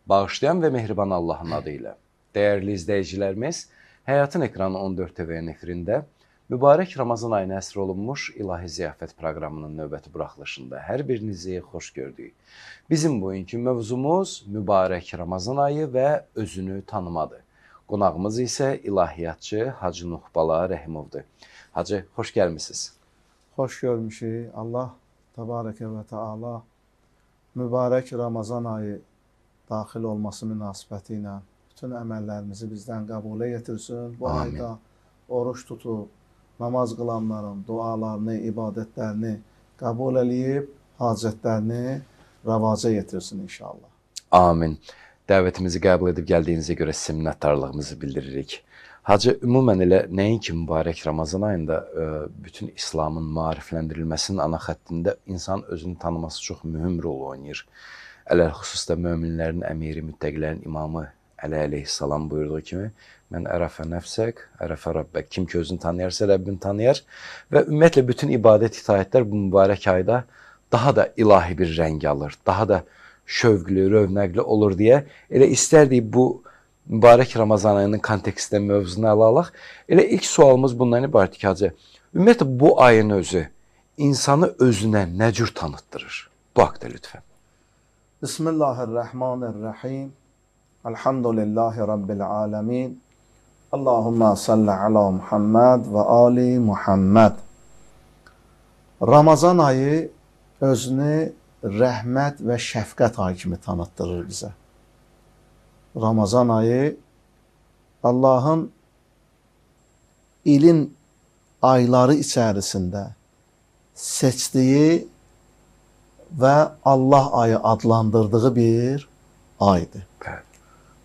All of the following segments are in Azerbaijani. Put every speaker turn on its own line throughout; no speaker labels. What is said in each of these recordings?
Bağışlayan və mehriban Allahın adıyla. Dəyərli izləyicilərimiz, Həyatın Ekranı 14 TV'nin efirində mübarək Ramazan ayına əsr olunmuş İlahi Ziyafət proqramının növbəti buraxılışında hər birinizi xoş gördük. Bizim bugünkü mövzumuz mübarək Ramazan ayı və özünü tanımadır. Qonağımız isə ilahiyyatçı Hacı Nuhbala Rəhimovdur. Hacı, xoş gəlmisiniz.
Xoş görmüşük. Allah Təbarəkə və Teala mübarək Ramazan ayı daxil olması münasibəti ilə bütün əməllərimizi bizdən qəbul etirsin. Bu
Amin.
ayda oruç tutub, namaz qılanların dualarını, ibadətlərini qəbul eləyib, hacətlərini rəvaca yetirsin inşallah.
Amin. Dəvətimizi qəbul edib gəldiyinizə görə sizə minnətdarlığımızı bildiririk. Hacı, ümumən elə nəinki mübarək Ramazan ayında bütün İslamın maarifləndirilməsinin ana xəttində insan özünü tanıması çox mühüm rol oynayır. Ələl-xüsusda möminlərin əmiri, müttəqilərin imamı Əli əleyhissalam buyurduğu kimi mən ərəfə nəfsək, ərəfə Rabbək. Kim ki özünü tanıyarsa Rəbbini tanıyar və ümumiyyətlə bütün ibadət itaətlər bu mübarək ayda daha da ilahi bir rəng alır, daha da şövqlü, rövnəqli olur deyə elə istərdik bu mübarək Ramazan ayının kontekstində mövzunu ələ alaq. Elə ilk sualımız bundan ibarət ki, Hacı, ümumiyyətlə bu ayın özü insanı özünə nə cür tanıtdırır? Bu haqda lütfən.
Bismillahirrahmanirrahim. Elhamdülillahi Rabbil alemin. Allahümme salli ala Muhammed ve ali Muhammed. Ramazan ayı özünü rəhmət və şəfqət ayı kimi tanıtdırır bizə. Ramazan ayı Allahın ilin ayları içərisində seçdiyi və Allah ayı adlandırdığı bir aydır.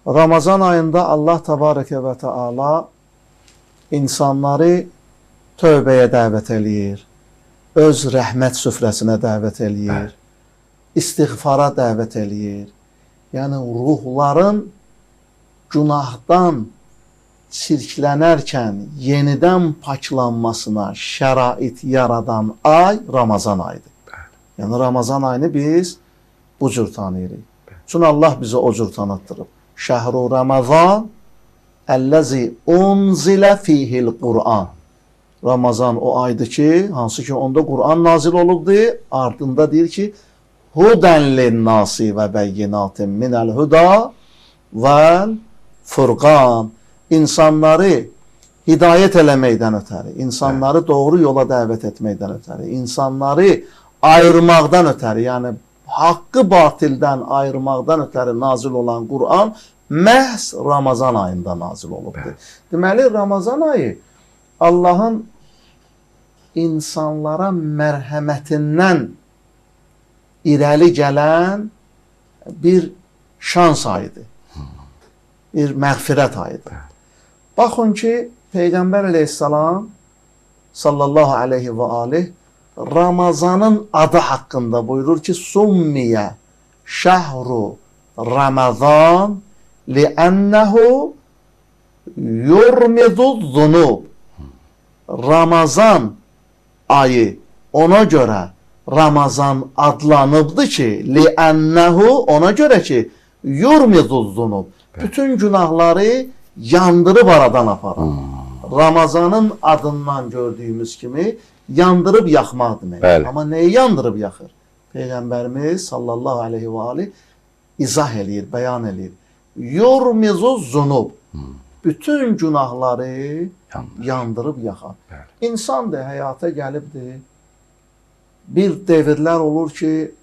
Ramazan ayında Allah Təbarəkə və Teala insanları tövbəyə dəvət eləyir, öz rəhmət süfrəsinə dəvət eləyir, istiğfara dəvət eləyir. Yəni ruhların günahdan çirklənərkən yenidən paklanmasına şərait yaradan ay Ramazan ayıdır. Yəni Ramazan ayını biz bu cür tanıyırıq. Çünki Allah bizi o cür tanıtdırıb. Şəhru Ramazan əlləzi unzilə fihil Qur'an. Ramazan o aydır ki, hansı ki onda Qur'an nazil olubdur. Ardında deyir ki, Huden linnasi və bəyyinatin minəl huda vəl furqan. İnsanları hidayət eləməkdən ötəri, insanları doğru yola dəvət etməkdən ötəri, insanları ayırmaqdan ötəri, yəni haqqı batildən ayırmaqdan ötəri nazil olan Qur'an məhz Ramazan ayında nazil olubdur. Deməli, Ramazan ayı Allahın insanlara mərhəmətindən irəli gələn bir şans ayıdır. Bir məğfirət ayıdır. Baxın ki, Peyğəmbər əleyhissalam sallallahu aleyhi və aleyh Ramazanın adı haqqında buyurur ki, Summiyə şəhru Ramazan li'ənəhu yurmiduz zunub. Ramazan ayı ona görə Ramazan adlanıbdır ki, li'ənəhu ona görə ki, yurmiduz zunub. Bütün günahları yandırıb aradan aparır. Ramazanın adından gördüyümüz kimi yandırıb yaxmaq demək. Amma nəyi yandırıb yaxır? Peyğəmbərimiz sallallahu aleyhi və aleyh izah eləyir, bəyan eləyir. Yurmizuz zunub. Bütün günahları yandırıb yaxar. İnsan da həyata gəlibdir. Bir devirlər olur ki,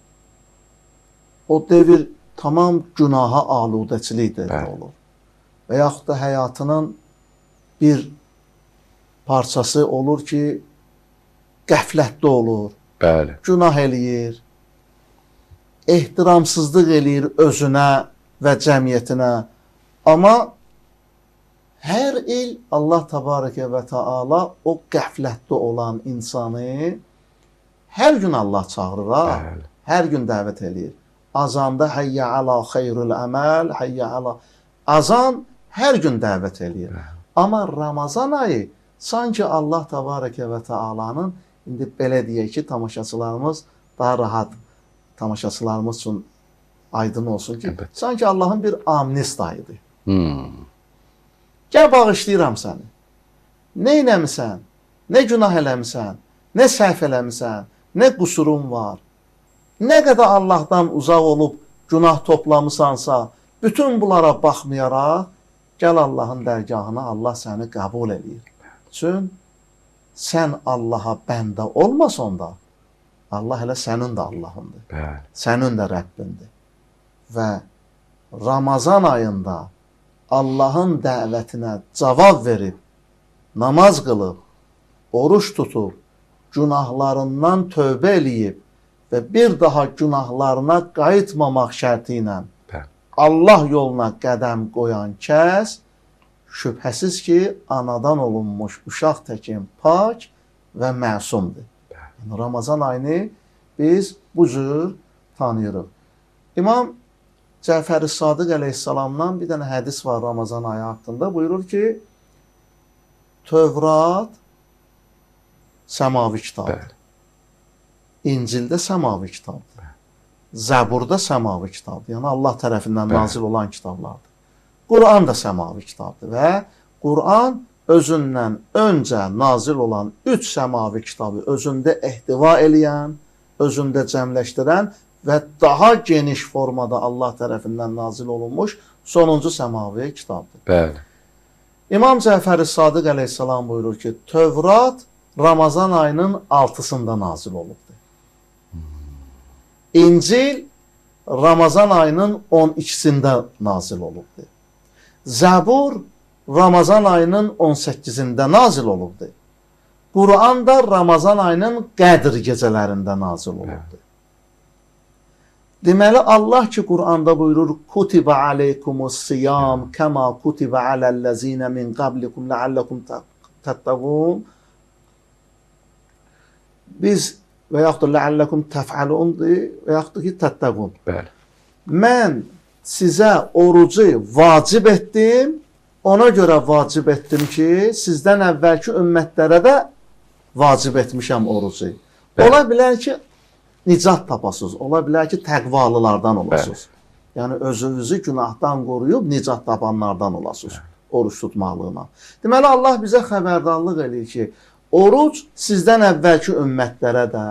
o devir tamam günaha aludəçilikdir olur. Və yaxud da həyatının bir parçası olur ki, qəflətdə olur, günah eləyir, ehtiramsızlıq eləyir özünə və cəmiyyətinə. Amma hər il Allah Təbarəkə və Teala o qəflətdə olan insanı hər gün Allah çağırır, hər gün dəvət eləyir. Azanda həyyə ala xeyrül əməl, həyyə ala. Azan hər gün dəvət eləyir. Amma Ramazan ayı sanki Allah Təbarəkə və Teala'nın, indi belə deyək ki, tamaşaçılarımız daha rahat tamaşaçılarımız üçün Aydın olsun ki,
Evet.
sanki Allahın bir amnist ayıdır.
Gəl
Gəl bağışlayıram səni. Nə eləmisən? Nə günah eləmisən? Nə səhv eləmisən? Nə qusurun var? Nə qədər Allahdan uzaq olub günah toplamısansa, bütün bunlara baxmayaraq, gəl Allahın dərgahına, Allah səni qəbul edir. Çünki sən Allaha bəndə olmasan da, Allah elə sənin də Allahındır.
Bəli.
Sənin də Rəbbindir. Və Ramazan ayında Allahın dəvətinə cavab verib, namaz qılıb, oruç tutub, günahlarından tövbə eləyib və bir daha günahlarına qayıtmamaq şərti ilə Allah yoluna qədəm qoyan kəs, şübhəsiz ki, anadan olunmuş uşaq təkin pak və məsumdur. Yəni, Ramazan ayını biz bu cür tanıyırıq. İmam Cəfər-i Sadiq əleyhissalamdan bir dənə hədis var Ramazan ayı haqqında. Buyurur ki, Tövrat səmavi kitabdır. İncildə səmavi kitabdır. Zəburda səmavi kitabdır. Yəni Allah tərəfindən nazil olan kitablardır. Quran da səmavi kitabdır və Quran özündən öncə nazil olan 3 səmavi kitabı özündə ehtiva eləyən, özündə cəmləşdirən və daha geniş formada Allah tərəfindən nazil olunmuş sonuncu səmavi kitabdır.
Bəli.
İmam Cəfər-i Sadiq əleyhissalam buyurur ki, Tövrat Ramazan ayının 6-sında nazil olubdur. İncil Ramazan ayının 12-sində nazil olubdur. Zəbur Ramazan ayının 18-də nazil olubdur. Quran da Ramazan ayının Qədr gecələrində nazil olubdur. Deməli, Allah ki, Quranda buyurur, Kutibə aleykumus siyam kəma kutibə aləl-ləzinə min qablikum ləalləkum təttəqun. Biz və yaxud da ləalləkum təfəlundur və yaxud da ki, təttəqun.
Bəli.
Mən sizə orucu vacib etdim, ona görə vacib etdim ki, sizdən əvvəlki ümmətlərə də vacib etmişəm orucu. Ola bilər ki, nicat tapasınız. Ola bilər ki, təqvalılardan olasınız. Yəni, özünüzü günahdan qoruyub nicat tapanlardan olasınız. Oruç tutmaqlığına. Deməli, Allah bizə xəbərdarlıq edir ki, oruc sizdən əvvəlki ümmətlərə də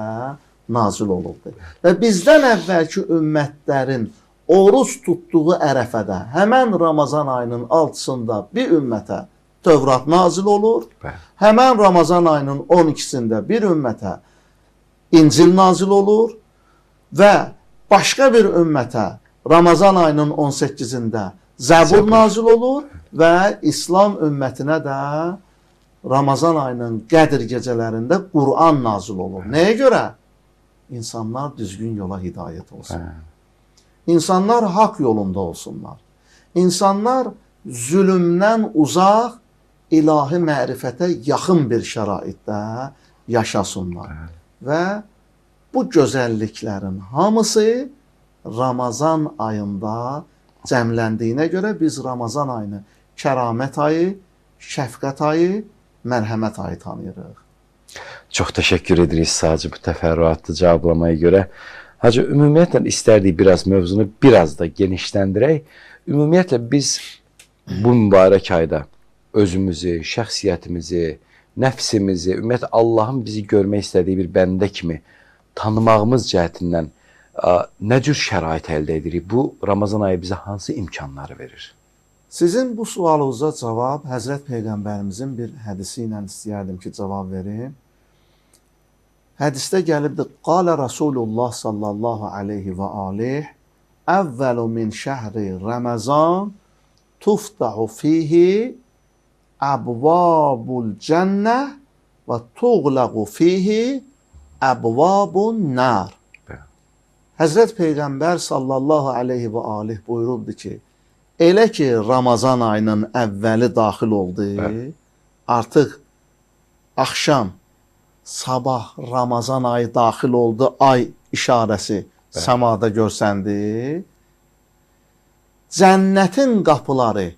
nazil olubdur. Və bizdən əvvəlki ümmətlərin oruç tutduğu ərəfədə, həmən Ramazan ayının 6-sında bir ümmətə Tövrat nazil olur. Həmən Ramazan ayının 12-sində bir ümmətə İncil nazil olur və başqa bir ümmətə Ramazan ayının 18-də Zəbur nazil olur və İslam ümmətinə də Ramazan ayının Qədr gecələrində Quran nazil olur. Nəyə görə? İnsanlar düzgün yola hidayət olsun. İnsanlar haqq yolunda olsunlar. İnsanlar zülümdən uzaq, ilahi mərifətə yaxın bir şəraitdə yaşasınlar. Və bu gözəlliklərin hamısı Ramazan ayında cəmləndiyinə görə biz Ramazan ayını kəramət ayı, şəfqət ayı, mərhəmət ayı tanıyırıq.
Çox təşəkkür edirik Hacı bu təfərrüatlı cavablamaya görə. Hacı, ümumiyyətlə istərdik biraz mövzunu biraz da genişləndirək. Ümumiyyətlə biz bu mübarək ayda özümüzü, şəxsiyyətimizi, nəfsimizi, ümumiyyətlə Allahın bizi görmək istədiyi bir bəndə kimi tanımağımız cəhətindən nə cür şərait əldə edirik? Bu Ramazan ayı bizə hansı imkanları verir?
Sizin bu sualınıza cavab Həzrət Peyğəmbərimizin bir hədisi ilə istəyərdim ki, cavab verim. Hədisdə gəlibdir, Qalə Rasulullah sallallahu aleyhi və aleyh, Əvvəlu min şəhri Ramazan tuftahu fihi əbvabul cənnə və tuğləqu fihi əbvabun nar. Həzrət Peyğəmbər sallallahu aleyhi və aleyh buyurubdur ki, elə ki Ramazan ayının əvvəli daxil oldu, artıq axşam, sabah Ramazan ayı daxil oldu, ay işarəsi səmada görsəndi. Cənnətin qapıları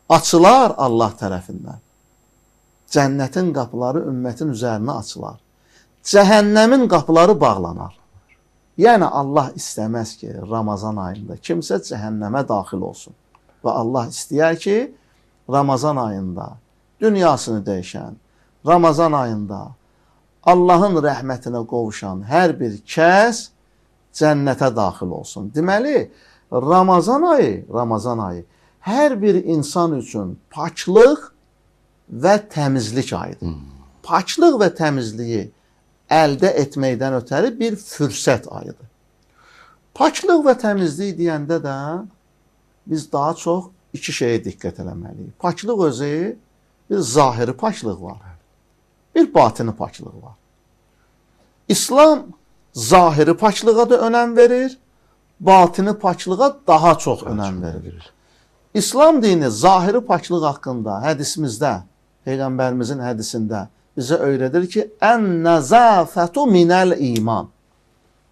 açılar Allah tərəfindən. Cənnətin qapıları ümmətin üzərinə açılar. Cəhənnəmin qapıları bağlanar. Yəni Allah istəməz ki, Ramazan ayında kimsə cəhənnəmə daxil olsun. Və Allah istəyər ki, Ramazan ayında dünyasını dəyişən, Ramazan ayında Allahın rəhmətinə qovuşan hər bir kəs cənnətə daxil olsun. Deməli, Ramazan ayı hər bir insan üçün paklıq və təmizlik ayıdır. Paklıq və təmizliyi əldə etməkdən ötəri bir fürsət ayıdır. Paklıq və təmizlik deyəndə də biz daha çox iki şeyə diqqət eləməliyik. Paklıq özü bir zahiri paklıq var, bir batini paklıq var. İslam zahiri paklığa da önəm verir, batini paklığa daha çox önəm verir. İslam dini zahiri paklıq haqqında hədisimizdə, Peyğəmbərimizin hədisində bizə öyrədir ki, ən-nəzafətu minəl iman.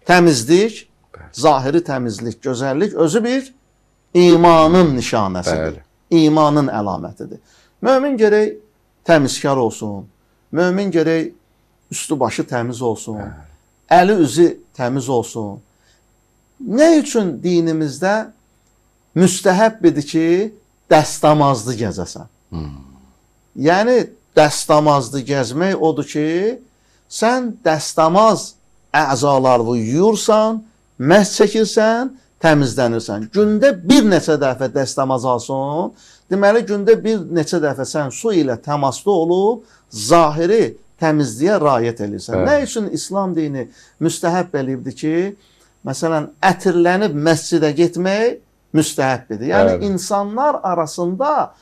Təmizlik, zahiri təmizlik, gözəllik özü bir imanın nişanəsidir. İmanın əlamətidir. Mömin gərək təmizkar olsun, mömin gərək üstü başı təmiz olsun, əli üzü təmiz olsun. Nə üçün dinimizdə müstəhəbbidir ki, dəstəmazlı gəzəsən? Yəni, dəstəmazlı gəzmək odur ki, sən dəstəmaz əzalarını yuyursan, məhz çəkirsən, təmizlənirsən. Gündə bir neçə dəfə dəstəmaz alsın, deməli, gündə bir neçə dəfə sən su ilə təmasda olub, zahiri təmizliyə riayət edirsən. Nə üçün İslam dini müstəhəbb eləyibdir ki, məsələn, ətirlənib məscidə getmək müstəhəbbidir. Yəni, insanlar arasında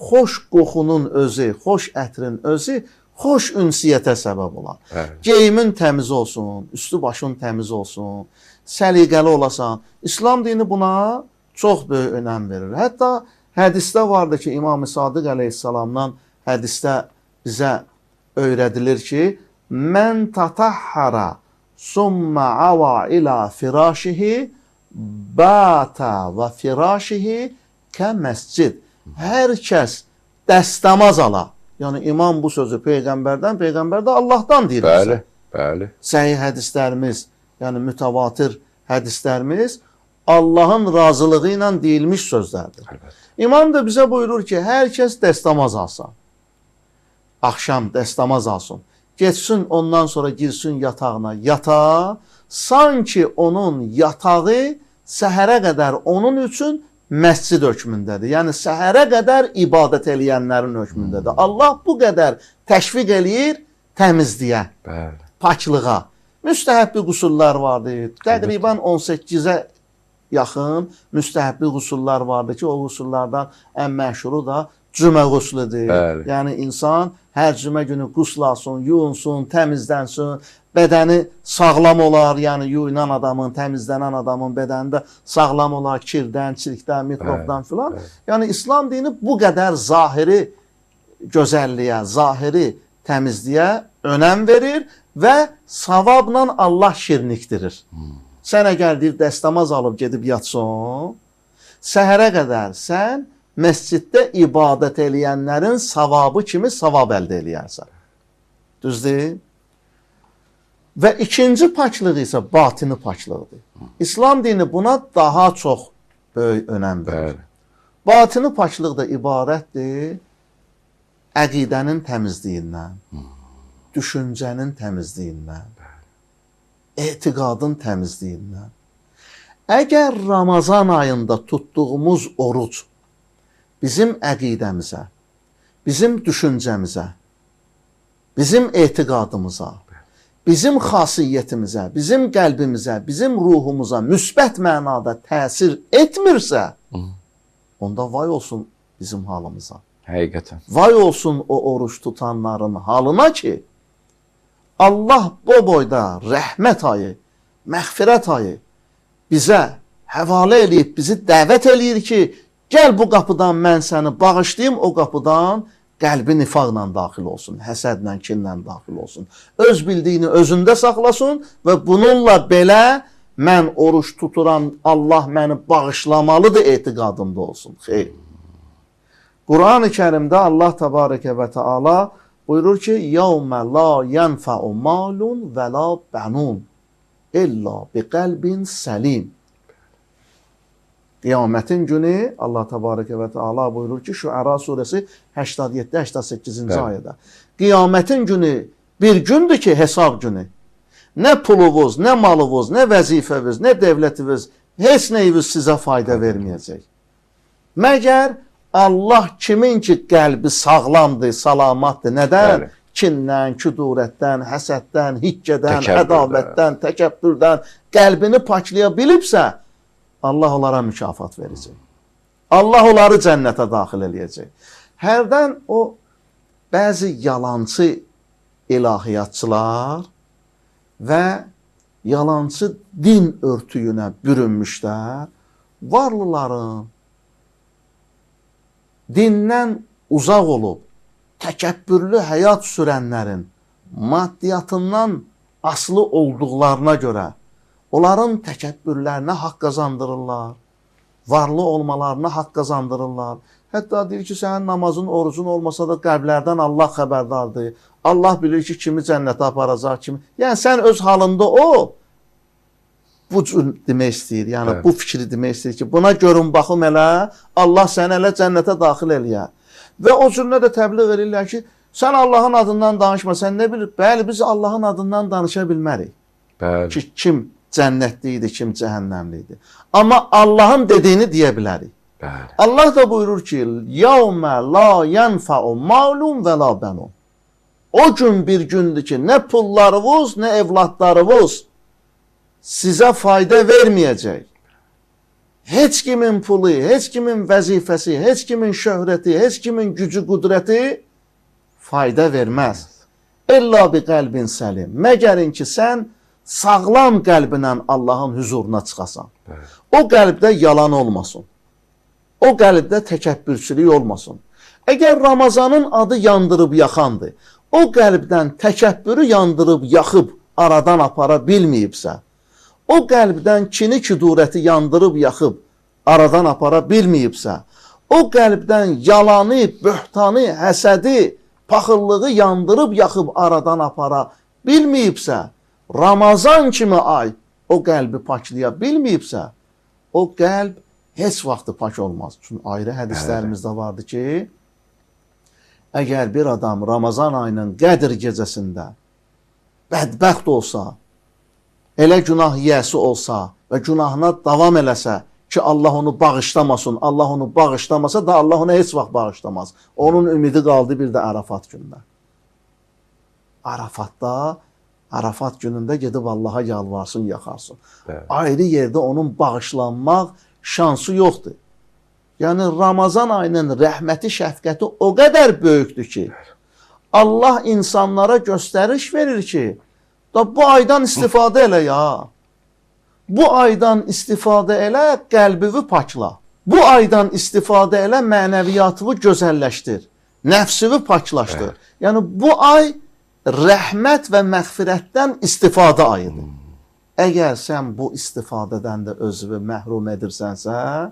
xoş qoxunun özü, xoş ətrin özü, xoş ünsiyyətə səbəb olar. Geyimin təmiz olsun, üstü başın təmiz olsun, səliqəli olasan. İslam dini buna çox böyük önəm verir. Hətta hədisdə vardı ki, İmam-ı Sadiq əleyhissalamdan hədisdə bizə öyrədilir ki, mən tatahhara summa ava ila firashihi bata və firashihi kə məscid. Hər kəs dəstəmaz ala. Yəni, imam bu sözü Peyğəmbərdən, Peyğəmbər də Allahdan deyir.
Bəli.
Səhih hədislərimiz, yəni mütəvatir hədislərimiz Allahın razılığı ilə deyilmiş sözlərdir. İmam da bizə buyurur ki, hər kəs dəstəmaz alsın. Axşam dəstəmaz alsın. Geçsin, ondan sonra girsin yatağına. Yatağa, sanki onun yatağı səhərə qədər onun üçün məscid hökmündədir. Yəni, səhərə qədər ibadət eləyənlərin hökmündədir. Allah bu qədər təşviq eləyir təmizliyə, paklığa. Müstəhəbbi qusullar vardır. Təqribən 18-ə yaxın müstəhəbbi qusullar vardır ki, o qusullardan ən məşhuru da cümə qusludur. Yəni, insan hər cümə günü quslasın, yuyunsun, təmizlənsin, bədəni sağlam olar, yəni yuyunan adamın, təmizlənən adamın bədənində sağlam olar, kirdən, çirkdən, mikrobdan filan. Yəni, İslam dini bu qədər zahiri gözəlliyə, zahiri təmizliyə önəm verir və savabla Allah şirnikdirir. Sən əgər deyir, dəstəmaz alıb gedib yatsın, səhərə qədər sən məsciddə ibadət eləyənlərin savabı kimi savab əldə eləyərsən. Düzdür? Və ikinci paklıq isə batini paklığıdır. İslam dini buna daha çox böyük önəm verir. Batini paklıq da ibarətdir əqidənin təmizliyindən, düşüncənin təmizliyindən, etiqadın təmizliyindən. Əgər Ramazan ayında tutduğumuz oruc bizim əqidəmizə, bizim düşüncəmizə, bizim etiqadımıza, bizim xasiyyətimizə, bizim qəlbimizə, bizim ruhumuza müsbət mənada təsir etmirsə, onda vay olsun bizim halımıza.
Həqiqətən.
Vay olsun o oruç tutanların halına ki, Allah bu boyda rəhmət ayı, məğfirət ayı bizə həvalə eləyib, bizi dəvət eləyir ki, gəl bu qapıdan mən səni bağışlayayım, o qapıdan qəlbi nifaqla daxil olsun, həsədlə, kinlə daxil olsun. Öz bildiyini özündə saxlasın və bununla belə mən oruç tuturam, Allah məni bağışlamalıdır etiqadımda olsun. Xeyr. Quran-ı Kərimdə Allah təbarəkə və təala buyurur ki, يَوْمَ لَا يَنْفَعُ مَالٌ وَلَا بَنُونَ İlla bi qəlbin səlim. Qiyamətin günü Allah Təbarəkə və Teala buyurur ki, Şüəra surəsi 87-88-ci ayədə. Qiyamətin günü bir gündür ki, hesab günü. Nə pulunuz, nə malınız, nə vəzifəniz, nə dövlətiniz, heç nəyiniz sizə fayda verməyəcək. Məgər Allah kimin ki qəlbi sağlamdır, salamatdır, nədən? Kindən, küdurətdən, həsəddən, hiccədən, ədavətdən, təkəbbürdən qəlbini paklaya bilibsə, Allah onlara mükafat verəcək. Allah onları cənnətə daxil eləyəcək. Hərdən o bəzi yalancı ilahiyyatçılar və yalancı din örtüyünə bürünmüşlər, varlıların dindən uzaq olub, təkəbbürlü həyat sürənlərin maddiyyatından asılı olduqlarına görə onların təkəbbürlərinə haqq qazandırırlar, varlı olmalarına haqq qazandırırlar. Hətta deyir ki, sənin namazın, orucun olmasa da qəblərdən Allah xəbərdardır. Allah bilir ki, kimi cənnətə aparacaq, kimi. Yəni, sən öz halında o, bu cür demək istəyir, yəni bu fikri demək istəyir ki, buna görün, baxım elə, Allah səni elə cənnətə daxil eləyər. Və o cürlə də təbliğ edirlər ki, sən Allahın adından danışma, sən nə bilir? Bəli, biz Allahın adından danışa bilmərik. Ki, kim cənnətli idi, kim cəhənnəmli idi. Amma Allahın dediyini deyə bilərik. Allah da buyurur ki, يَوْمَ لَا يَنْفَعُ مَعْلُمْ وَلَا بَنُونَ. O gün bir gündür ki, nə pullarınız, nə evlatlarınız sizə fayda verməyəcək. Heç kimin pulu, heç kimin vəzifəsi, heç kimin şöhrəti, heç kimin gücü, qudrəti fayda verməz. İlla bi qəlbin səlim. Məgərin ki, sən sağlam qəlbinlə Allahın huzuruna çıxasan. O qəlbdə yalan olmasın. O qəlbdə təkəbbürçülük olmasın. Əgər Ramazanın adı yandırıb yaxandır, o qəlbdən təkəbbürü yandırıb yaxıb aradan apara bilməyibsə, o qəlbdən kini küdurəti yandırıb yaxıb aradan apara bilməyibsə, o qəlbdən yalanı, böhtanı, həsədi, paxıllığı yandırıb yaxıb aradan apara bilməyibsə, Ramazan kimi ay o qəlbi paklaya bilməyibsə, o qəlb heç vaxtı pak olmaz. Çünki ayrı hədislərimizdə vardı ki, əgər bir adam Ramazan ayının Qədr gecəsində bədbəxt olsa, elə günah yiyəsi olsa və günahına davam eləsə ki, Allah onu bağışlamasın, Allah onu bağışlamasa da Allah onu heç vaxt bağışlamaz. Onun ümidi qaldı bir də Ərafat günündə. Ərafat günündə gedib Allaha yalvarsın, yaxarsın. Ayrı yerdə onun bağışlanmaq şansı yoxdur. Yəni, Ramazan ayının rəhməti, şəfqəti o qədər böyükdür ki, Allah insanlara göstəriş verir ki, bu aydan istifadə elə ya. Bu aydan istifadə elə, qəlbini pakla. Bu aydan istifadə elə, mənəviyyatını gözəlləşdir. Nəfsini paklaşdır. Yəni, bu ay rəhmət və məğfirətdən istifadə ayıdır. Əgər sən bu istifadədən də özünü məhrum edirsənsə,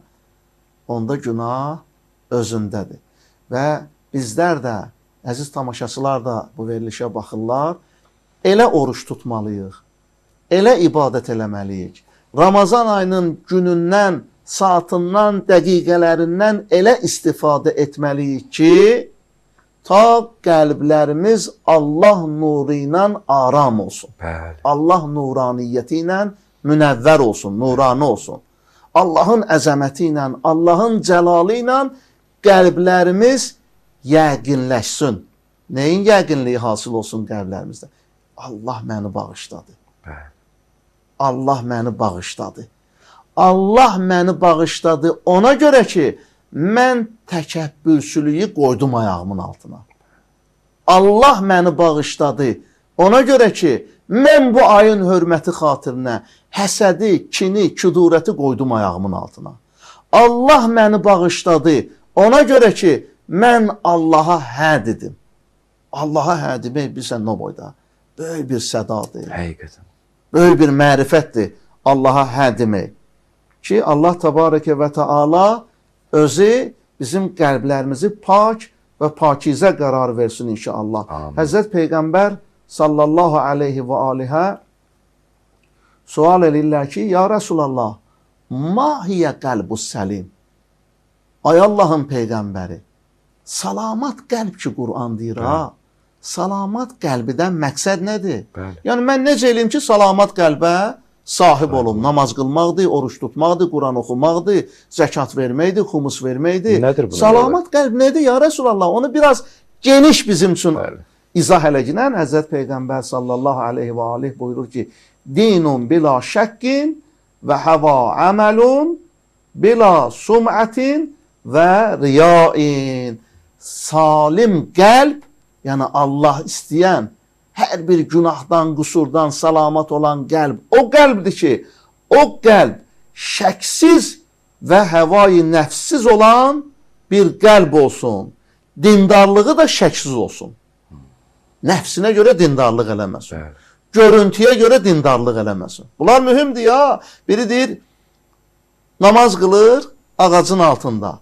onda günah özündədir. Və bizlər də, əziz tamaşaçılar da bu verilişə baxırlar, elə oruç tutmalıyıq, elə ibadət eləməliyik. Ramazan ayının günündən, saatından, dəqiqələrindən elə istifadə etməliyik ki, ta qəlblərimiz Allah nuru ilə aram olsun. Allah nuraniyyəti ilə münəvvər olsun, nurani olsun. Allahın əzəməti ilə, Allahın cəlalı ilə qəlblərimiz yəqinləşsin. Nəyin yəqinliyi hasıl olsun qəlblərimizdə? Allah məni bağışladı. Allah məni bağışladı. Allah məni bağışladı ona görə ki, mən təkəbbürsülüyü qoydum ayağımın altına. Allah məni bağışladı ona görə ki, mən bu ayın hörməti xatirinə həsədi, kini, küdurəti qoydum ayağımın altına. Allah məni bağışladı ona görə ki, mən Allaha hə dedim. Allaha hə demək bilsən nə boyda? Böyük bir sədadır.
Həqiqətən.
Böyük bir mərifətdir Allaha hə demək. Ki, Allah Təbarəkə və Teala özü bizim qəlblərimizi pak və pakizə qərar versin inşallah. Həzrət Peyğəmbər sallallahu aleyhi və aleyhə Sual edirlər ki, ya Rasulallah, ma hiyə qəlbus səlim? Ay Allahın Peyğəmbəri, salamat qəlb ki, Qur'an deyir ha. Salamat qəlbidən məqsəd nədir?
Bəli.
Yəni, mən necə eləyim ki, salamat qəlbə sahib olum? Namaz qılmaqdır, oruç tutmaqdır, Qur'an oxumaqdır, zəkat verməkdir, xumus verməkdir.
Nədir bunun
Salamat qəlb nədir ya Rasulallah? Onu biraz geniş bizim üçün izah eləginən Həzrət Peyğəmbər sallallahu aleyhi və aleyh buyurur ki, dinun bila şəkkin və həva əməlun bila sum'atin və riyain. Salim qəlb, yəni Allah istəyən, hər bir günahdan, qüsurdan salamat olan qəlb, o qəlbdir ki, o qəlb şəksiz və həvai nəfsiz olan bir qəlb olsun. Dindarlığı da şəksiz olsun. Nəfsinə görə dindarlıq eləməsin. Görüntüyə görə dindarlıq eləməsin. Bunlar mühümdür ya. Biri deyir, namaz qılır ağacın altında.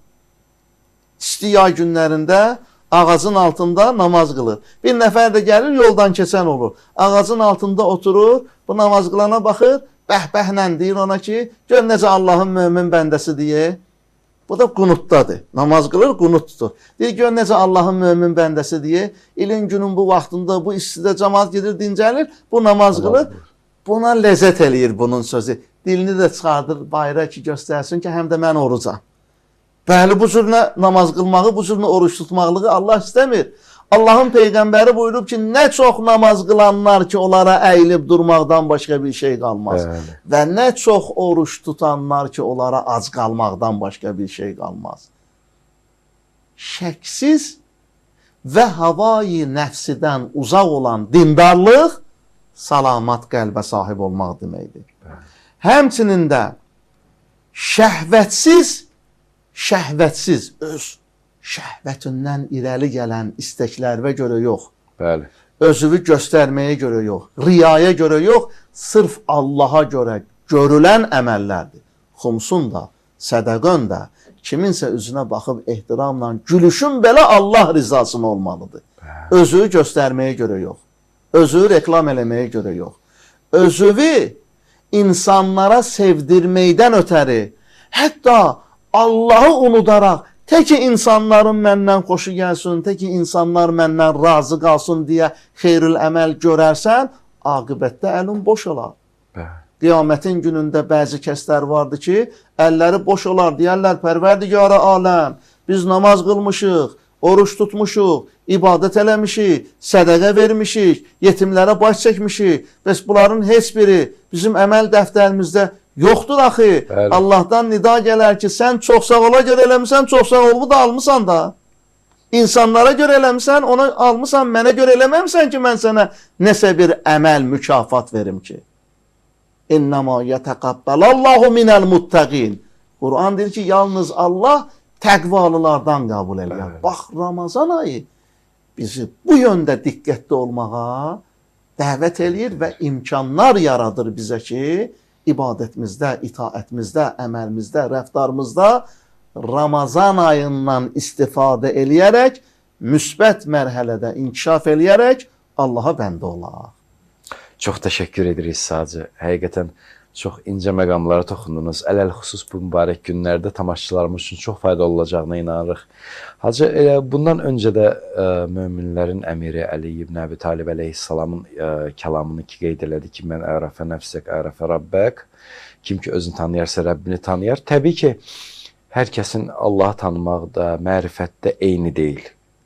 İsti yay günlərində ağacın altında namaz qılır. Bir nəfər də gəlir, yoldan keçən olur. Ağacın altında oturur, bu namaz qılana baxır, bəhbəhlə deyir ona ki, gör necə Allahın mömin bəndəsi deyə. Bu da qunutdadır. Namaz qılır, qunut tutur. Deyir, gör necə Allahın mömin bəndəsi deyə. İlin günün bu vaxtında, bu istidə cəmaat gedir, dincəlir, bu namaz qılır. Buna ləzzət eləyir bunun sözü. Dilini də çıxardır bayra ki, göstərsin ki, həm də mən orucam. Bəli, bu cür namaz qılmağı, bu cür oruç tutmaqlığı Allah istəmir. Allahın Peyğəmbəri buyurub ki, nə çox namaz qılanlar ki, onlara əyilib durmaqdan başqa bir şey qalmaz. Və nə çox oruç tutanlar ki, onlara ac qalmaqdan başqa bir şey qalmaz. Şəksiz və havai nəfsidən uzaq olan dindarlıq salamat qəlbə sahib olmaq deməkdir. Həmçinin də şəhvətsiz öz şəhvətindən irəli gələn istəklərə görə yox.
Bəli.
Özünü göstərməyə görə yox, riyaya görə yox, sırf Allaha görə görülən əməllərdir. Xumsun da, sədəqən də, kiminsə üzünə baxıb ehtiramla gülüşün belə Allah rizasına olmalıdır. Özünü göstərməyə görə yox, özünü reklam eləməyə görə yox, özünü insanlara sevdirməkdən ötəri, hətta Allahı unudaraq, tək ki insanların məndən xoşu gəlsin, tək ki insanlar məndən razı qalsın deyə xeyrül əməl görərsən, aqibətdə əlin boş olar. Qiyamətin günündə bəzi kəslər vardı ki, əlləri boş olar, deyərlər, Pərverdigara aləm, biz namaz qılmışıq, oruç tutmuşuq, ibadət eləmişik, sədəqə vermişik, yetimlərə baş çəkmişik, bəs bunların heç biri bizim əməl dəftərimizdə yoxdur axı. Bəli. Allahdan nida gələr ki, sən çox sağ ola görə eləmişsən, çox sağ olu da almışsan da. İnsanlara görə eləmişsən, onu almışsan, mənə görə eləməmişsən ki, mən sənə nəsə bir əməl, mükafat verim ki. İnnəmə yətəqəbbəlallahu minəl muttəqin. Quran deyir ki, yalnız Allah təqvalılardan qəbul edir. Bax, Ramazan ayı bizi bu yöndə diqqətli olmağa dəvət eləyir və imkanlar yaradır bizə ki, ibadətimizdə, itaətimizdə, əməlimizdə, rəftarımızda Ramazan ayından istifadə eləyərək, müsbət mərhələdə inkişaf eləyərək Allaha bəndə olaq.
Çox təşəkkür edirik Hacı. Həqiqətən çox incə məqamlara toxundunuz. Ələl-xüsus bu mübarək günlərdə tamaşaçılarımız üçün çox faydalı olacağına inanırıq. Hacı, bundan öncə də möminlərin əmiri Əli ibn Əbi Talib əleyhissalamın kəlamını ki qeyd elədi ki, mən ərəfə nəfsək, ərəfə Rabbək. Kim ki özünü tanıyarsa Rəbbini tanıyar. Təbii ki, hər kəsin Allahı tanımaqda, mərifətdə eyni deyil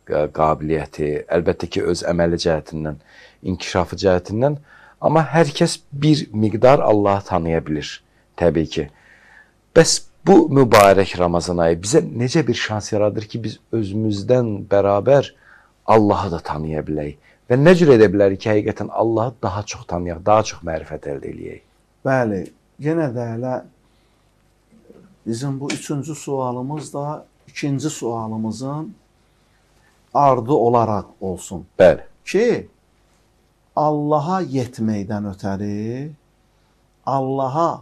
qabiliyyəti. Əlbəttə ki, öz əməli cəhətindən, inkişafı cəhətindən. Amma hər kəs bir miqdar Allahı tanıya bilir, təbii ki. Bəs bu mübarək Ramazan ayı bizə necə bir şans yaradır ki, biz özümüzdən bərabər Allahı da tanıya bilək? Və nə cür edə bilərik ki, həqiqətən Allahı daha çox tanıyaq, daha çox mərifət əldə eləyək?
Bəli, yenə də elə bizim bu üçüncü sualımız da ikinci sualımızın ardı olaraq olsun.
Bəli.
Ki, Allaha yetməkdən ötəri, Allaha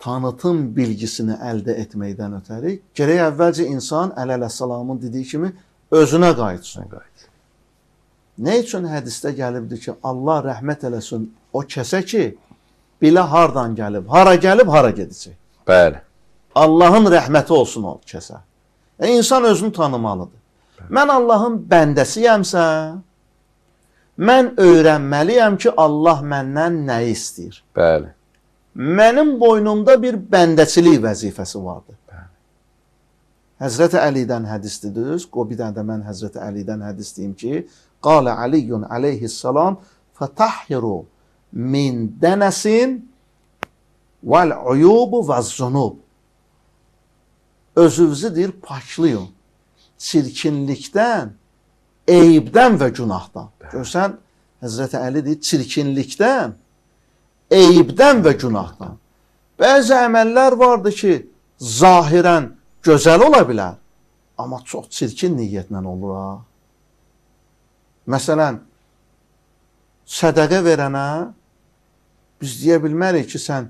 tanıtım bilgisini əldə etməkdən ötəri, gərək əvvəlcə insan əleyhissalamın dediyi kimi özünə qayıtsın. Nə üçün hədisdə gəlibdir ki, Allah rəhmət eləsin o kəsə ki, bilə hardan gəlib, hara gəlib, hara gedəcək.
Bəli.
Allahın rəhməti olsun o kəsə. İnsan özünü tanımalıdır. Mən Allahın bəndəsiyəmsə, mən öyrənməliyəm ki, Allah məndən nəyi istəyir.
Bəli.
Mənim boynumda bir bəndəçilik vəzifəsi vardır. Həzrəti Əlidən hədislidir. Bir dənə də mən Həzrəti Əlidən hədis deyim ki, qalə Aliyyun aleyhissalam fətahhiru min dənəsin vəl-uyubu vəz-zunub. Özünüzü deyir, paklayın. Çirkinlikdən, eyibdən və günahdan. Görsən, Həzrəti Əli deyir, çirkinlikdən, eyibdən və günahdan. Bəzi əməllər vardır ki, zahirən gözəl ola bilər, amma çox çirkin niyyətlə olur. Məsələn, sədəqə verənə biz deyə bilmərik ki, sən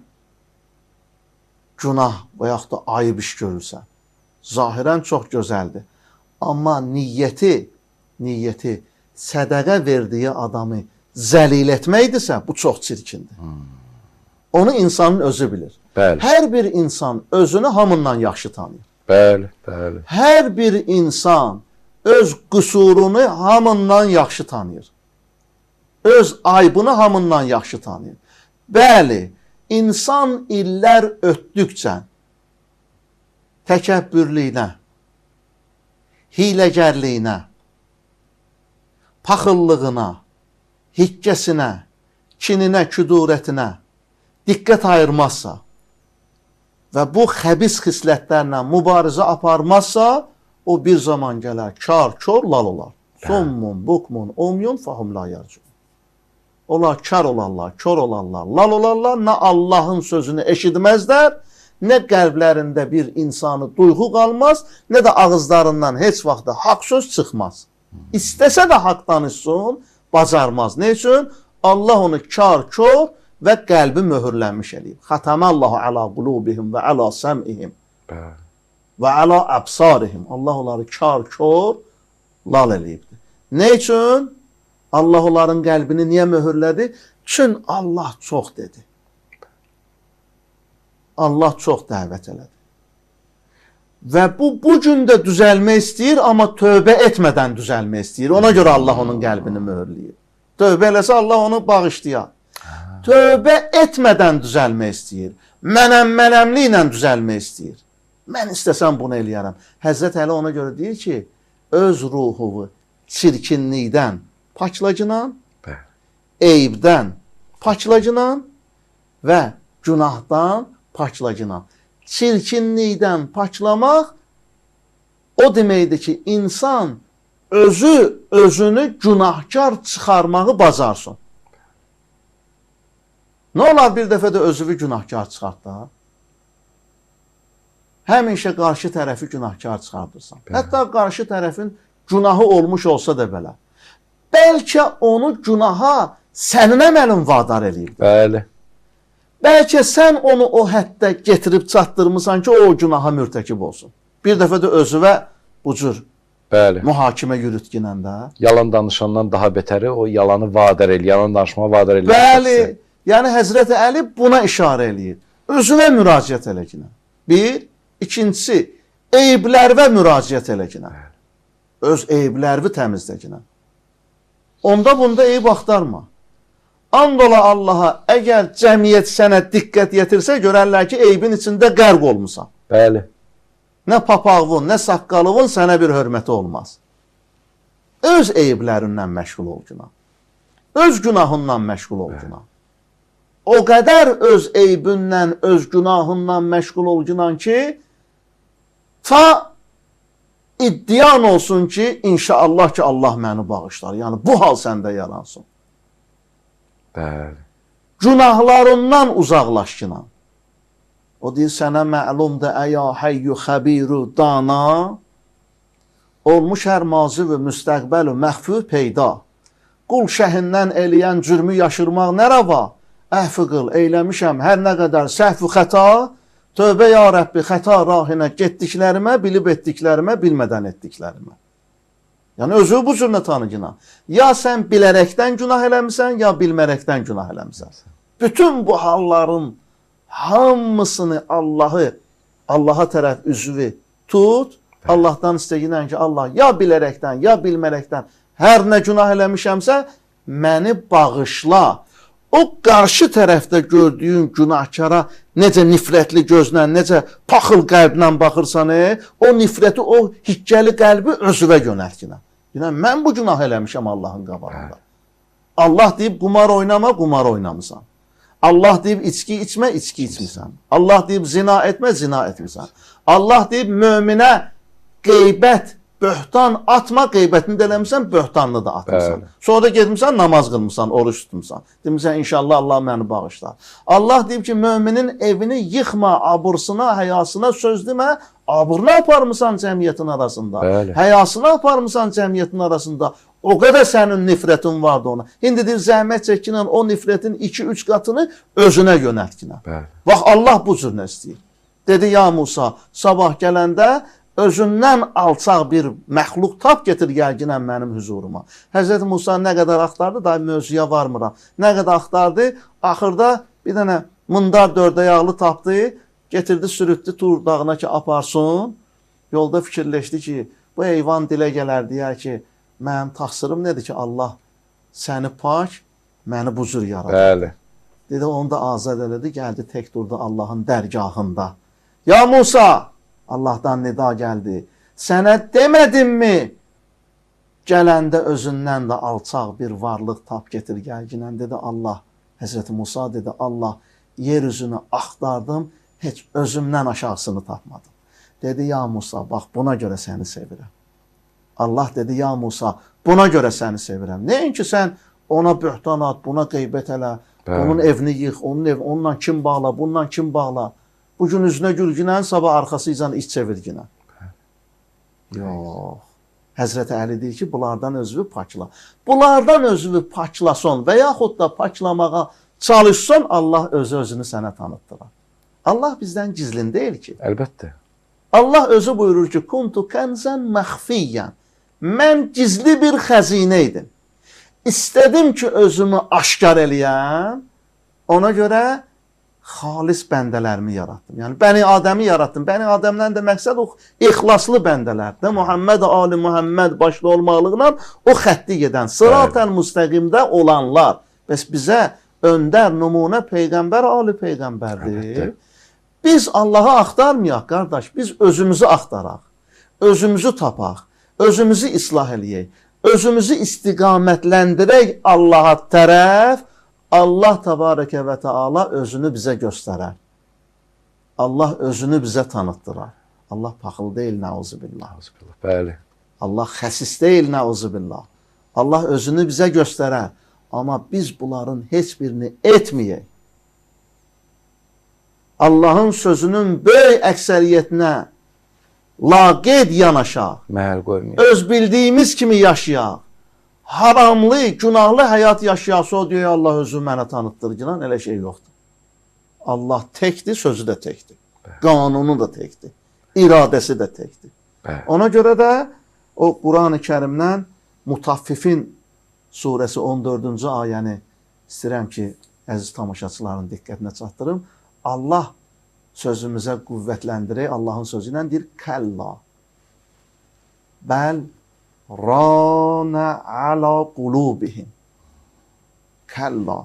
günah və yaxud da ayıb iş görürsən. Zahirən çox gözəldir. Amma niyyəti sədəqə verdiyi adamı zəlil etməkdirsə, bu çox çirkindir. Onu insanın özü bilir.
Bəli.
Hər bir insan özünü hamından yaxşı tanıyır.
Bəli, bəli.
Hər bir insan öz qüsurunu hamından yaxşı tanıyır. Öz aybını hamından yaxşı tanıyır. Bəli, insan illər ötdükcə təkəbbürlüyünə, hiləgərliyinə, paxıllığına, hikkəsinə, kininə, küdurətinə diqqət ayırmazsa və bu xəbis xislətlərlə mübarizə aparmazsa, o bir zaman gələr, kar, kör, lal olar. Sommun, bukmun, umyun, fahum la yarcun. Onlar kar olarlar, kör olarlar, lal olarlar, nə Allahın sözünü eşitməzlər, nə qəlblərində bir insanı duyğu qalmaz, nə də ağızlarından heç vaxt da haqq söz çıxmaz. İstəsə də haqq danışsın, bacarmaz. Ne üçün? Allah onu kar, kör və qəlbi möhürlənmiş eləyib. Xatamallahu ala qulubihim və ala səmihim və ala əbsarihim. Allah onları kar, kör, lal eləyibdir. Ne üçün? Allah onların qəlbini niyə möhürlədi? Çün Allah çox dedi. Allah çox dəvət elədi. Və bu gün də düzəlmək istəyir, amma tövbə etmədən düzəlmək istəyir. Ona görə Allah onun qəlbini möhürləyir. Tövbə eləsə Allah onu bağışlayar. Tövbə etmədən düzəlmək istəyir. Mənəmliklə düzəlmək istəyir. Mən istəsəm bunu eləyərəm. Həzrət Əli ona görə deyir ki, öz ruhuvu çirkinlikdən paklacınan, eyibdən paklacınan və günahdan paklacınan. Çirkinlikdən paklamaq o deməkdir ki, insan özünü günahkar çıxarmağı bacarsın. Nə olar bir dəfə də özünü günahkar çıxartda? Həmişə qarşı tərəfi günahkar çıxardırsan. Hətta qarşı tərəfin günahı olmuş olsa da belə. Bəlkə onu günaha sənin əməlin vadar eləyir.
Bəli.
Bəlkə sən onu o həddə getirib çatdırmısan ki, o günaha mürtəkib olsun. Bir dəfə də özüvə bu cür mühakimə yürütginən də.
Yalan danışandan daha betəri o yalanı vadar eləyir, yalan danışmağa vadar eləyir.
Bəli, yəni Həzrəti Əli buna işarə eləyir. Özünə müraciət eləginə. Bir, ikincisi, eyiblərvə müraciət eləginə. Öz eyiblərvi təmizləginə. Onda bunda eyib axtarma. And ola Allaha, əgər cəmiyyət sənə diqqət yetirsə, görərlər ki, eybin içində qərq olmusan.
Bəli.
Nə papağın, nə saqqalığın sənə bir hörməti olmaz. Öz eyblərindən məşğul ol günah. Öz günahından məşğul ol günah. O qədər öz eybindən, öz günahından məşğul ol günah ki, ta iddian olsun ki, inşallah ki, Allah məni bağışlar. Yəni, bu hal səndə yaransın.
Bəli.
Günahlarından uzaqlaşkınan. O deyir, sənə məlumdur, əya həyyü xəbiru dana, olmuş hər mazi və müstəqbəl məxfu peyda. Qul şəhindən eləyən cürmü yaşırmaq nə rava? Əhfi qıl, eyləmişəm hər nə qədər səhv-ü xəta, tövbə ya Rəbbi xəta rahinə getdiklərimə, bilib etdiklərimə, bilmədən etdiklərimə. Yəni, özü bu cürlə tanı günah. Ya sən bilərəkdən günah eləmişsən, ya bilmərəkdən günah eləmişsən. Bütün bu halların hamısını Allaha tərəf üzvü tut. Allahdan istəyirsən ki, Allah ya bilərəkdən, ya bilmərəkdən hər nə günah eləmişəmsə, məni bağışla. O qarşı tərəfdə gördüyün günahkara necə nifrətli gözlə, necə paxıl qəlblə baxırsan, o nifrəti, o hikkəli qəlbi özüvə yönəltkinə. Mən bu günah eləmişəm Allahın qabağında. Allah deyib qumar oynama, qumar oynamısan. Allah deyib içki içmə, içki içmirsən. Allah deyib zina etmə, zina etmirsən. Allah deyib möminə qeybət, böhtan atma, qeybətini də eləmirsən, böhtanını da atmırsan. Sonra da getmirsən, namaz qılmırsan, oruç tutmursan. Demirsən, inşallah Allah məni bağışlar. Allah deyib ki, möminin evini yıxma, abursuna, həyasına söz demə, aburunu aparmısan cəmiyyətin arasında. Həyasını aparmısan cəmiyyətin arasında. O qədər sənin nifrətin vardı ona. İndi deyir, zəhmət çəkinən o nifrətin 2-3 qatını özünə yönəltkinə. Bax, Allah bu cür nə istəyir. Dedi, ya Musa, sabah gələndə özündən alçaq bir məxluq tap getir gəlginən mənim huzuruma. Həzrəti Musa nə qədər axtardı, da mövzuya varmıram. Nə qədər axtardı, axırda bir dənə mındar dördəyaqlı tapdı, getirdi, sürütdü Tur dağına ki, aparsın. Yolda fikirləşdi ki, bu heyvan dilə gələr deyər ki, mənim taxsırım nədir ki, Allah səni pak, məni bu cür yaradır. Dedi, onu da azad elədi, gəldi, tək durdu Allahın dərgahında. Ya Musa! Allahdan nida gəldi. Sənə demədimmi? Gələndə özündən də alçaq bir varlıq tap getir gəlginən, dedi Allah. Həzrəti Musa dedi, Allah, yer üzünü axtardım, heç özümdən aşağısını tapmadım. Dedi, ya Musa, bax, buna görə səni sevirəm. Allah dedi, ya Musa, buna görə səni sevirəm. Nəinki sən ona böhtan at, buna qeybət elə, onun evini yıx, onunla kim bağla, bununla kim bağla. Bugün üzünə gülginən, sabah arxasıyla iç çevirginən. Yox. Həzrəti Əli deyir ki, bunlardan özünü pakla. Bunlardan özünü paklason və yaxud da paklamağa çalışsan, Allah özünü sənə tanıtdırar. Allah bizdən gizlin deyil ki.
Əlbəttə.
Allah özü buyurur ki, kuntu kənzən məxfiyyən. Mən gizli bir xəzinə idim. İstədim ki, özümü aşkar eləyəm. Ona görə xalis bəndələrimi yarattım. Yəni, Bəni Adəmi yarattım. Bəni Adəmdən də məqsəd o ixlaslı bəndələrdir. Muhammed, Ali Muhammed başda olmaqlıqla o xətti gedən, sırat-ən müstəqimdə olanlar. Bəs bizə öndər, nümunə Peyğəmbər, Ali Peyğəmbərdir. Biz Allahı axtarmayaq, qardaş. Biz özümüzü axtaraq, özümüzü tapaq, özümüzü islah eləyək, özümüzü istiqamətləndirək Allaha tərəf. Allah təbarəkə və təala özünü bizə göstərər. Allah özünü bizə tanıtdırar. Allah paxıl deyil, nəuzubillah.
Bəli.
Allah xəsis deyil, nəuzubillah. Allah özünü bizə göstərər. Amma biz bunların heç birini etməyək. Allahın sözünün böyük əksəriyyətinə laqeyd yanaşaq.
Məhəl qoymayaq.
Öz bildiyimiz kimi yaşayaq. Haramlı, günahlı həyat yaşayası o diyor, Allah özü mənə tanıtdır. Elə şey yoxdur. Allah təkdir, sözü də təkdir. Qanunu da təkdir. İradəsi də təkdir. Ona görə də o Quran-ı Kərimdən Mutaffifin surəsi 14-cü ayəni istəyirəm ki, əziz tamaşaçıların diqqətinə çatdırım. Allah sözümüzə qüvvətləndirək. Allahın sözü ilə deyir, kəlla. Bəl rana ala qulubihim. Kəlla.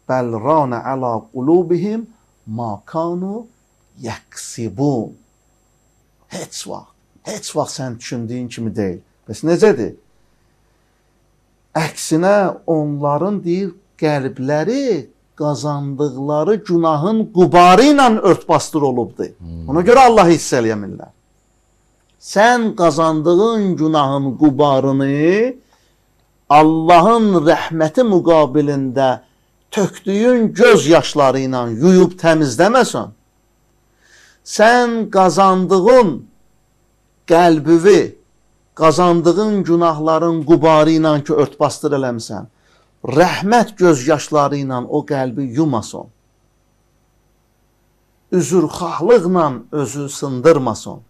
Bəl rana ala qulubihim ma kanu yəksibun. Heç vaxt sən düşündüyün kimi deyil. Bəs necədir? Əksinə onların deyir, qəlbləri qazandıqları günahın qubarı ilə örtbasdır olubdur. Ona görə Allah hiss eləmirlər. Sən qazandığın günahın qubarını Allahın rəhməti müqabilində tökdüyün göz yaşları ilə yuyub təmizləməsən, sən qazandığın qəlbivi, qazandığın günahların qubarı ilə ki, örtbasdır eləmsən, rəhmət göz yaşları ilə o qəlbi yumason, üzrxahlıqla özü sındırmason,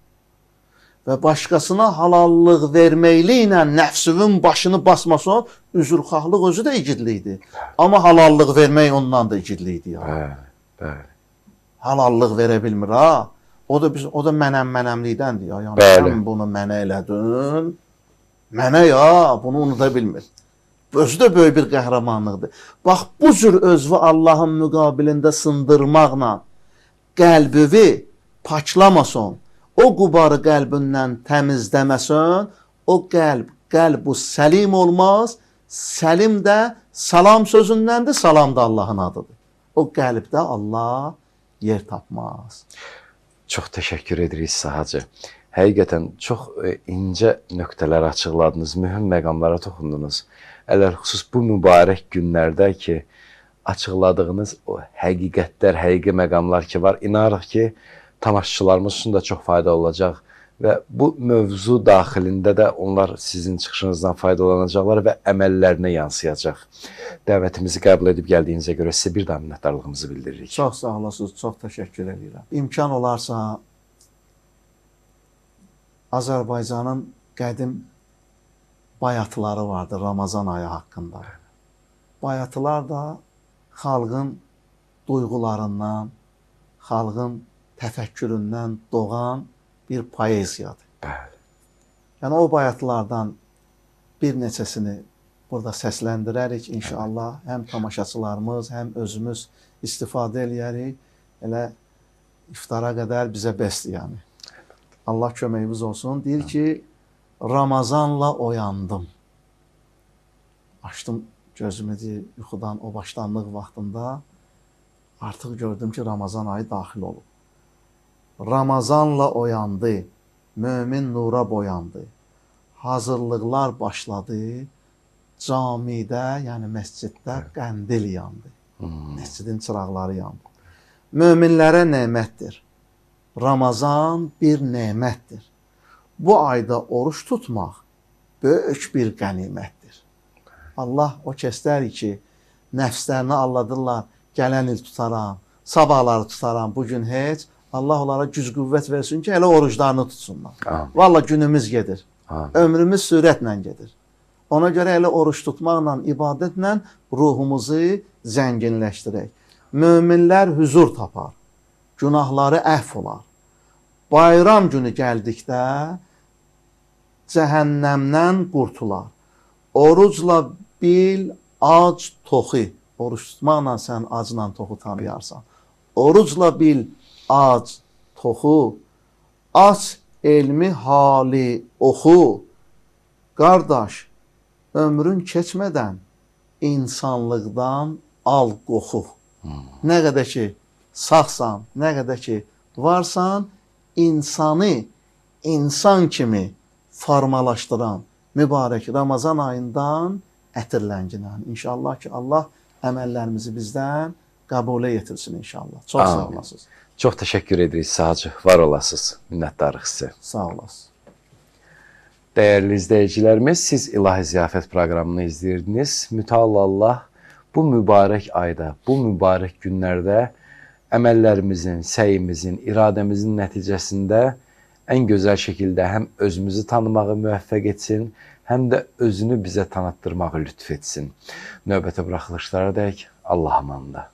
və başqasına halallıq verməklə nəfsinin başını basmasan, üzrxahlıq özü də igidlikdir. Amma halallıq vermək ondan da igidlikdir.
Bəli, bəli.
Halallıq verə bilmir ha. O da mənəmlikdəndir ya. Yəni
Bəli.
sən bunu mənə elədin. Mənə ya, bunu unuda bilmir. Özü də böyük bir qəhrəmanlıqdır. Bax, bu cür özünü Allahın müqabilində sındırmaqla qəlbini paklamasan, o qubarı qəlbindən təmizləməsən, o qəlb bu səlim olmaz. Səlim də salam sözündəndir, salam da Allahın adıdır. O qəlbdə Allah yer tapmaz.
Çox təşəkkür edirik Hacı. Həqiqətən çox incə nöqtələr açıqladınız, mühüm məqamlara toxundunuz. Ələlxüsus bu mübarək günlərdə ki, açıqladığınız o həqiqətlər, həqiqi məqamlar ki var, inanırıq ki, tamaşaçılarımız üçün də çox fayda olacaq və bu mövzu daxilində də onlar sizin çıxışınızdan faydalanacaqlar və əməllərinə yansıyacaq. Dəvətimizi qəbul edib gəldiyinizə görə sizə bir daha minnətdarlığımızı bildiririk.
Çox sağ olasınız, çox təşəkkür edirəm. İmkan olarsa Azərbaycanın qədim bayatıları vardır Ramazan ayı haqqında. Bayatılar da xalqın duyğularından, xalqın təfəkküründən doğan bir poeziyadır.
Bəli.
Yəni o bayatlardan bir neçəsini burada səsləndirərik inşallah. Həm tamaşaçılarımız, həm özümüz istifadə eləyərik. Elə iftara qədər bizə bəsdir yəni. Allah köməyimiz olsun. Deyir ki, Ramazanla oyandım. Açdım gözümü deyir, yuxudan o başlanlıq vaxtında artıq gördüm ki, Ramazan ayı daxil olub. Ramazanla oyandı, mömin nura boyandı. Hazırlıqlar başladı, camidə, yəni məsciddə qəndil yandı. Məscidin çıraqları yandı. Möminlərə nemətdir. Ramazan bir nemətdir. Bu ayda oruç tutmaq böyük bir qənimətdir. Allah o kəslər ki, nəfslərini alladırlar, gələn il tutaram, sabahları tutaram, bugün heç. Allah onlara güc qüvvət versin ki, elə oruclarını tutsunlar. Vallahi günümüz gedir. Ömrümüz sürətlə gedir. Ona görə elə oruç tutmaqla, ibadətlə ruhumuzu zənginləşdirək. Möminlər huzur tapar, günahları əhv olar. Bayram günü gəldikdə cəhənnəmdən qurtular. Orucla bil, ac, toxu. Oruç tutmaqla sən acla toxu tanıyarsan. Orucla bil, ac, toxu. Aç elmi hali oxu. Qardaş, ömrün keçmədən insanlıqdan al qoxu. Nə qədər ki sağsan, nə qədər ki varsan, insanı insan kimi formalaşdıran mübarək Ramazan ayından ətirlənginən. İnşallah ki, Allah əməllərimizi bizdən qəbule yetirsin inşallah. Çox sağ olasınız.
Çox təşəkkür edirik Hacı. Var olasınız. Minnətdarıq sizə.
Sağ olasınız.
Dəyərli izləyicilərimiz, siz İlahi Ziyafət proqramını izləyirdiniz. Mütəallı Allah bu mübarək ayda, bu mübarək günlərdə əməllərimizin, səyimizin, iradəmizin nəticəsində ən gözəl şəkildə həm özümüzü tanımağı müvəffəq etsin, həm də özünü bizə tanıtdırmağı lütf etsin. Növbətə buraxılışlara dək Allah amanında.